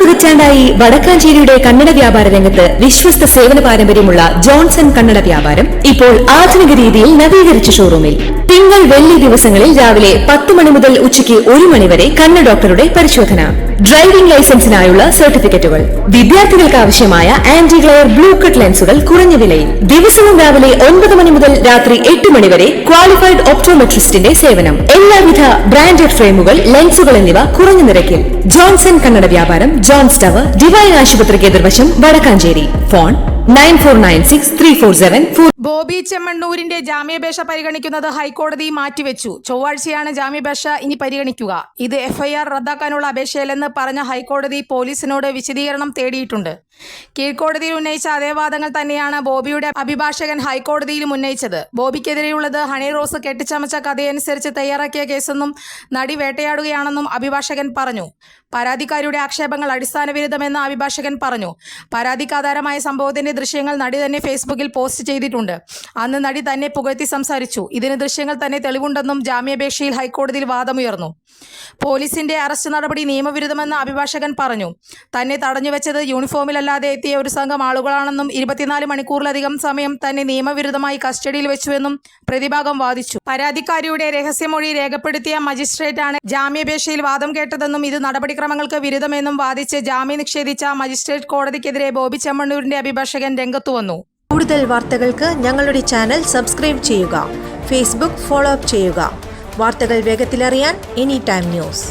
പതിറ്റാണ്ടായി വടക്കാഞ്ചേരിയുടെ കന്നഡ വ്യാപാര രംഗത്ത് വിശ്വസ്ത സേവന പാരമ്പര്യമുള്ള ജോൺസൺ കന്നഡ വ്യാപാരം ഇപ്പോൾ ആധുനിക രീതിയിൽ നവീകരിച്ച ഷോറൂമിൽ തിങ്കൾ വെള്ളി ദിവസങ്ങളിൽ രാവിലെ 10 മണി മുതൽ ഉച്ചയ്ക്ക് 1 മണി വരെ കണ്ണ് ഡോക്ടറുടെ പരിശോധന, ഡ്രൈവിംഗ് ലൈസൻസിനായുള്ള സർട്ടിഫിക്കറ്റുകൾ, വിദ്യാർത്ഥികൾക്ക് ആവശ്യമായ ആന്റി ഗ്ലെയർ ബ്ലൂ കട്ട് ലെൻസുകൾ കുറഞ്ഞ വിലയിൽ, ദിവസവും രാവിലെ 9 മണി മുതൽ രാത്രി 8 മണി വരെ ക്വാളിഫൈഡ് ഒപ്റ്റോമെട്രിസ്റ്റിന്റെ സേവനം, എല്ലാവിധ ബ്രാൻഡഡ് ഫ്രെയിമുകൾ, ലെൻസുകൾ എന്നിവ കുറഞ്ഞ നിരക്കിൽ. ജോൺസൺ കന്നഡ വ്യാപാരം, ജോൺസ് ടവർ, ഡിവൈൻ ആശുപത്രിക്ക് എതിർവശം, വടക്കാഞ്ചേരി. ഫോൺ 94963474. ബോബി ചെമ്മണ്ണൂരിന്റെ ജാമ്യാപേക്ഷ പരിഗണിക്കുന്നത് ഹൈക്കോടതി മാറ്റിവെച്ചു. ചൊവ്വാഴ്ചയാണ് ജാമ്യാപേക്ഷ ഇനി പരിഗണിക്കുക. ഇത് എഫ്ഐആർ റദ്ദാക്കാനുള്ള അപേക്ഷയല്ലെന്ന് പറഞ്ഞ ഹൈക്കോടതി പോലീസിനോട് വിശദീകരണം തേടിയിട്ടുണ്ട്. കീഴ്ക്കോടതിയിൽ ഉന്നയിച്ച അതേ വാദങ്ങൾ തന്നെയാണ് ബോബിയുടെ അഭിഭാഷകൻ ഹൈക്കോടതിയിലും ഉന്നയിച്ചത്. ബോബിക്കെതിരെയുള്ളത് ഹണി റോസ് കെട്ടിച്ചമച്ച കഥയനുസരിച്ച് തയ്യാറാക്കിയ കേസെന്നും നടി വേട്ടയാടുകയാണെന്നും അഭിഭാഷകൻ പറഞ്ഞു. പരാതിക്കാരിയുടെ ആക്ഷേപങ്ങൾ അടിസ്ഥാനവിരുദ്ധമെന്ന് അഭിഭാഷകൻ പറഞ്ഞു. പരാതിക്ക് ആധാരമായ സംഭവത്തിന്റെ ദൃശ്യങ്ങൾ നടി തന്നെ ഫേസ്ബുക്കിൽ പോസ്റ്റ് ചെയ്തിട്ടുണ്ട്. അന്ന് നടി തന്നെ പുകഴ്ത്തി സംസാരിച്ചു. ഇതിന് ദൃശ്യങ്ങൾ തന്നെ തെളിവുണ്ടെന്നും ജാമ്യാപേക്ഷയിൽ ഹൈക്കോടതിയിൽ വാദമുയർന്നു. പോലീസിന്റെ അറസ്റ്റ് നടപടി നിയമവിരുദ്ധമെന്ന് അഭിഭാഷകൻ പറഞ്ഞു. തന്നെ തടഞ്ഞുവെച്ചത് യൂണിഫോമിലല്ലാതെ എത്തിയ ഒരു സംഘം ആളുകളാണെന്നും 24 മണിക്കൂറിലധികം സമയം തന്നെ നിയമവിരുദ്ധമായി കസ്റ്റഡിയിൽ വെച്ചുവെന്നും പ്രതിഭാഗം വാദിച്ചു. പരാതിക്കാരിയുടെ രഹസ്യമൊഴി രേഖപ്പെടുത്തിയ മജിസ്ട്രേറ്റാണ് ജാമ്യാപേക്ഷയിൽ വാദം കേട്ടതെന്നും ഇത് നടപടിക്രമങ്ങൾക്ക് വിരുദ്ധമെന്നും വാദിച്ച് ജാമ്യം നിഷേധിച്ച മജിസ്ട്രേറ്റ് കോടതിക്കെതിരെ ബോബി ചെമ്മണ്ണൂരിന്റെ അഭിഭാഷകൻ രംഗത്തുവന്നു. കൂടുതൽ വാർത്തകൾക്ക് ഞങ്ങളുടെ ചാനൽ സബ്സ്ക്രൈബ് ചെയ്യുക. ഫേസ്ബുക്ക് ഫോളോ അപ്പ് ചെയ്യുക. വാർത്തകൾ വേഗത്തിലറിയാൻ എനി ടൈം ന്യൂസ്.